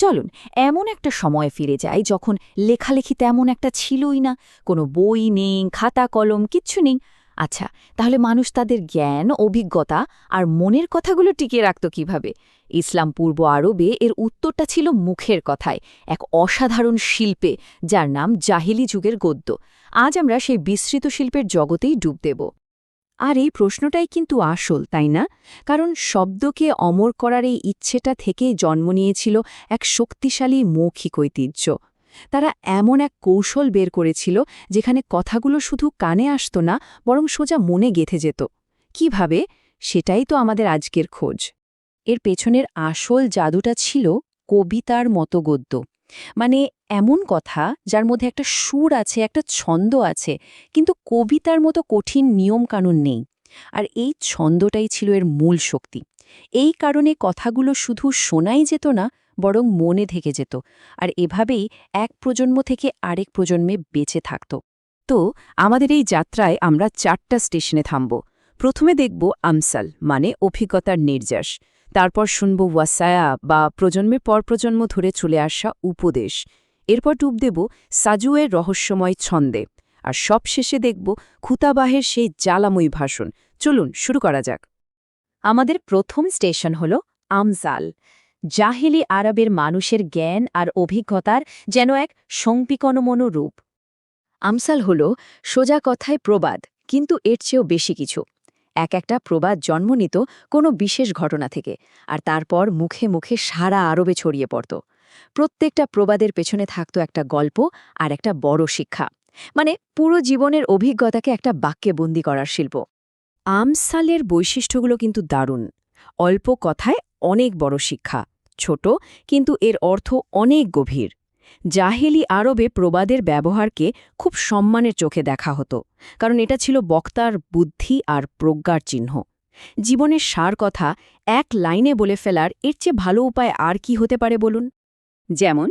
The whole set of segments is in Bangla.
চলুন এমন একটা সময়ে ফিরে যাই যখন লেখালেখি তেমন একটা ছিলই না, কোনো বই নেই, খাতা কলম কিচ্ছু নেই। আচ্ছা, তাহলে মানুষ তাদের জ্ঞান, অভিজ্ঞতা আর মনের কথাগুলো টিকিয়ে রাখত কিভাবে? ইসলাম পূর্ব আরবে এর উত্তরটা ছিল মুখের কথায়, এক অসাধারণ শিল্পে যার নাম জাহিলি যুগের গদ্য। আজ আমরা সেই বিস্তৃত শিল্পের জগতেই ডুব দেব। আর এই প্রশ্নটাই কিন্তু আসল, তাই না? কারণ শব্দকে অমর করার এই ইচ্ছেটা থেকেই জন্ম নিয়েছিল এক শক্তিশালী মৌখিক ঐতিহ্য। তারা এমন এক কৌশল বের করেছিল যেখানে কথাগুলো শুধু কানে আসত না, বরং সোজা মনে গেঁথে যেত। কিভাবে? সেটাই তো আমাদের আজকের খোঁজ। এর পেছনের আসল জাদুটা ছিল কবিতার মতো গদ্য। মানে এমন কথা যার মধ্যে একটা সুর আছে, একটা ছন্দ আছে, কিন্তু কবিতার মতো কঠিন নিয়মকানুন নেই। আর এই ছন্দটাই ছিল এর মূল শক্তি। এই কারণে কথাগুলো শুধু শোনাই যেত না, বরং মনে থেকে যেত, আর এভাবেই এক প্রজন্ম থেকে আরেক প্রজন্মে বেঁচে থাকত। তো আমাদের এই যাত্রায় আমরা 4টা স্টেশনে থামব। প্রথমে দেখব আমসাল, মানে অভিজ্ঞতার নির্যাস। তারপর শুনব ওয়াসায়া, বা প্রজন্মের পর প্রজন্ম ধরে চলে আসা উপদেশ। এরপর ডুব দেব সাজুয়ের রহস্যময় ছন্দে। আর সবশেষে দেখব খুতাবাহের সেই জ্বালাময়ী ভাষণ। চলুন শুরু করা যাক। আমাদের প্রথম স্টেশন হল আমসাল। জাহেলি আরবের মানুষের জ্ঞান আর অভিজ্ঞতার যেন এক সংবিকনমনো রূপ। আমসাল হল সোজা কথায় প্রবাদ, কিন্তু এর চেয়েও বেশি কিছু। একটা প্রবাদ জন্ম নিত কোনো বিশেষ ঘটনা থেকে, আর তারপর মুখে মুখে সারা আরবে ছড়িয়ে পড়ত। প্রত্যেকটা প্রবাদের পেছনে থাকত একটা গল্প আর একটা বড় শিক্ষা, মানে পুরো জীবনের অভিজ্ঞতাকে একটা বাক্যে বন্দী করার শিল্প। আমসালের বৈশিষ্ট্যগুলো কিন্তু দারুণ। অল্প কথায় অনেক বড় শিক্ষা, ছোট কিন্তু এর অর্থ অনেক গভীর। জাহেলি আরবে প্রবাদের ব্যবহারকে খুব সম্মানের চোখে দেখা হতো, কারণ এটা ছিল বক্তার বুদ্ধি আর প্রজ্ঞার চিহ্ন। জীবনের সার কথা এক লাইনে বলে ফেলার এর চেয়ে ভালো উপায় আর কি হতে পারে বলুন? যেমন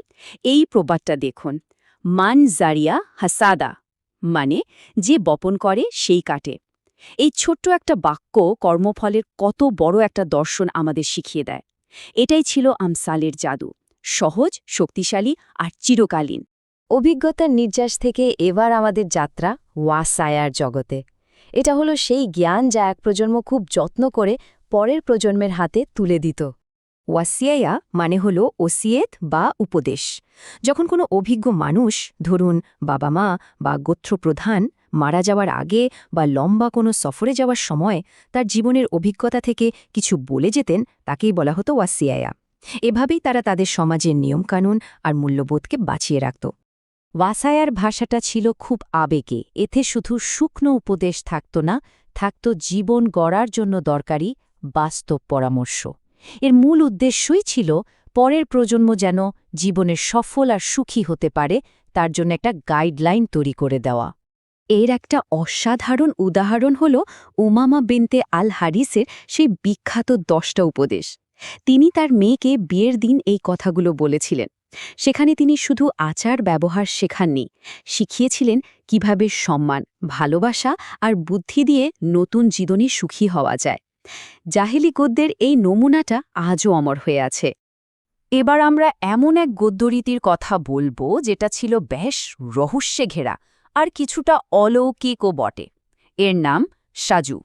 এই প্রবাদটা দেখুন, মান জারিয়া হাসাদা, মানে যে বপন করে সেই কাটে। এই ছোট্ট একটা বাক্য কর্মফলের কত বড় একটা দর্শন আমাদের শিখিয়ে দেয়। এটাই ছিল আমসালের জাদু, সহজ, শক্তিশালী আর চিরকালীন। অভিজ্ঞতার নির্যাস থেকে এবার আমাদের যাত্রা ওয়াসায়ার জগতে। এটা হলো সেই জ্ঞান যা এক প্রজন্ম খুব যত্ন করে পরের প্রজন্মের হাতে তুলে দিত। ওয়াসিয়া মানে হল ওসিয়েত বা উপদেশ। যখন কোনো অভিজ্ঞ মানুষ, ধরুন বাবা মা বা গোত্রপ্রধান, মারা যাওয়ার আগে বা লম্বা কোনো সফরে যাওয়ার সময় তার জীবনের অভিজ্ঞতা থেকে কিছু বলে যেতেন, তাকেই বলা হতো ওয়াসিয়া। এভাবেই তারা তাদের সমাজের নিয়মকানুন আর মূল্যবোধকে বাঁচিয়ে রাখত। ওয়াসায়ার ভাষাটা ছিল খুব আবেগে। এতে শুধু শুকনো উপদেশ থাকত না, থাকত জীবন গড়ার জন্য দরকারি বাস্তব পরামর্শ। এর মূল উদ্দেশ্যই ছিল পরের প্রজন্ম যেন জীবনের সফল আর সুখী হতে পারে, তার জন্য একটা গাইডলাইন তৈরি করে দেওয়া। এর একটা অসাধারণ উদাহরণ হল উমামা বিনতে আল হারিসের সেই বিখ্যাত 10টা উপদেশ। তিনি তার মেয়েকে বিয়ের দিন এই কথাগুলো বলেছিলেন। সেখানে তিনি শুধু আচার ব্যবহার শেখাননি, শিখিয়েছিলেন কিভাবে সম্মান, ভালোবাসা আর বুদ্ধি দিয়ে নতুন জীবনে সুখী হওয়া যায়। জাহেলি গদ্যের এই নমুনাটা আজও অমর হয়ে আছে। এবার আমরা এমন এক গদ্যরীতির কথা বলবো যেটা ছিল বেশ রহস্যে ঘেরা আর কিছুটা অলৌকিকও বটে। এর নাম সাজু।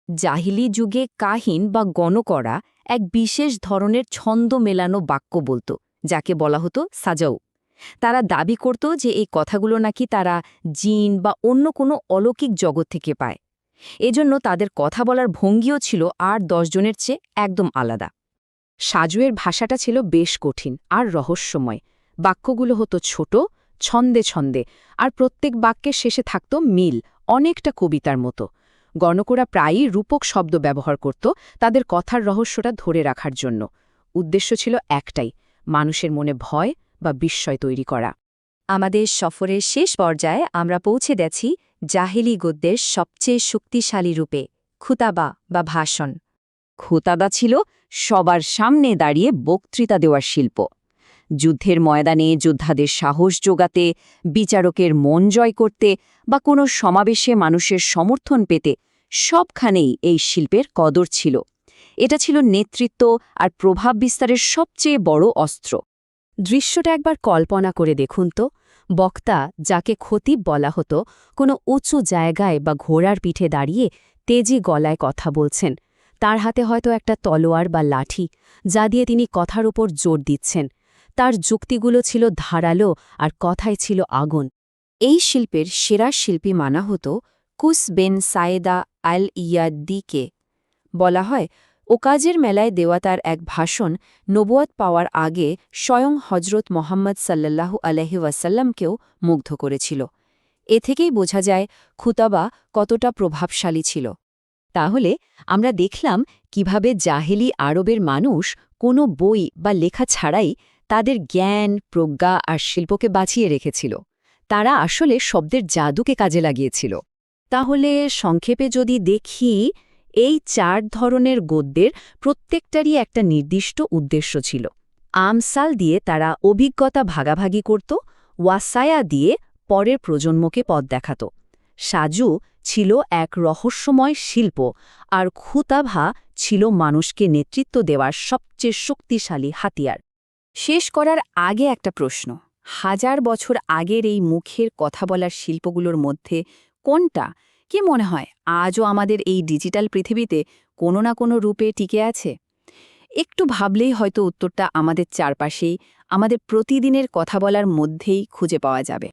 জাহিলি যুগে কাহিন বা গণকরা এক বিশেষ ধরনের ছন্দ মেলানো বাক্য বলত, যাকে বলা হতো সাজাউ। তারা দাবি করত যে এই কথাগুলো নাকি তারা জিন বা অন্য কোনো অলৌকিক জগৎ থেকে পায়। এজন্য তাদের কথা বলার ভঙ্গিও ছিল আর 10 জনের চেয়ে একদম আলাদা। সাজুয়ের ভাষাটা ছিল বেশ কঠিন আর রহস্যময়। বাক্যগুলো হতো ছোট, ছন্দে ছন্দে, আর প্রত্যেক বাক্যের শেষে থাকত মিল, অনেকটা কবিতার মতো। গণকরা প্রায়ই রূপক শব্দ ব্যবহার করত তাদের কথার রহস্যটা ধরে রাখার জন্য। উদ্দেশ্য ছিল একটাই, মানুষের মনে ভয় বা বিস্ময় তৈরি করা। আমাদের সফরের শেষ পর্যায়ে আমরা পৌঁছে গেছি জাহেলি গদ্যের সবচেয়ে শক্তিশালী রূপে, খুতাবা বা ভাষণ। খুতাবা ছিল সবার সামনে দাঁড়িয়ে বক্তৃতা দেওয়ার শিল্প। যুদ্ধের ময়দানে যোদ্ধাদের সাহস জোগাতে, বিচারকের মন জয় করতে বা কোনো সমাবেশে মানুষের সমর্থন পেতে, সবখানেই এই শিল্পের কদর ছিল। এটা ছিল নেতৃত্ব আর প্রভাব বিস্তারের সবচেয়ে বড় অস্ত্র। দৃশ্যটা একবার কল্পনা করে দেখুন তো, বক্তা, যাকে খতিব বলা হতো, কোনো উঁচু জায়গায় বা ঘোড়ার পিঠে দাঁড়িয়ে তেজি গলায় কথা বলছেন। তার হাতে হয়তো একটা তলোয়ার বা লাঠি, যা দিয়ে তিনি কথার উপর জোর দিচ্ছেন। তার যুক্তিগুলো ছিল ধারালো আর কথায় ছিল আগুন। এই শিল্পের সেরা শিল্পী মানা হতো কুস বেন সায়েদা আল ইয়াদ্দিকে। বলা হয়, ওকাজের মেলায় দেওয়া তার এক ভাষণ নবুয়াত পাওয়ার আগে স্বয়ং হজরত মোহাম্মদ সাল্লাল্লাহু আলাইহি ওয়াসাল্লামকেও মুগ্ধ করেছিল। এ থেকেই বোঝা যায় খুতাবা কতটা প্রভাবশালী ছিল। তাহলে আমরা দেখলাম কিভাবে জাহেলি আরবের মানুষ কোনো বই বা লেখা ছাড়াই তাদের জ্ঞান, প্রজ্ঞা আর শিল্পকে বাঁচিয়ে রেখেছিল। তারা আসলে শব্দের জাদুকে কাজে লাগিয়েছিল। তাহলে সংক্ষেপে যদি দেখি, এই 4 ধরনের গদ্যের প্রত্যেকটারই একটা নির্দিষ্ট উদ্দেশ্য ছিল। আমসাল দিয়ে তারা অভিজ্ঞতা ভাগাভাগি করত, ওয়াসায়া দিয়ে পরের প্রজন্মকে পথ দেখাত। সাজু ছিল এক রহস্যময় শিল্প, আর খুতাভা ছিল মানুষকে নেতৃত্ব দেওয়ার সবচেয়ে শক্তিশালী হাতিয়ার। শেষ করার আগে একটা প্রশ্ন, 1000 বছর আগের এই মুখের কথা বলার শিল্পগুলোর মধ্যে কোনটা, কি মনে হয়, আজও আমাদের এই ডিজিটাল পৃথিবীতে কোনো না কোনো রূপে টিকে আছে? একটু ভাবলেই হয়তো উত্তরটা আমাদের চারপাশেই, আমাদের প্রতিদিনের কথা বলার মধ্যেই খুঁজে পাওয়া যাবে।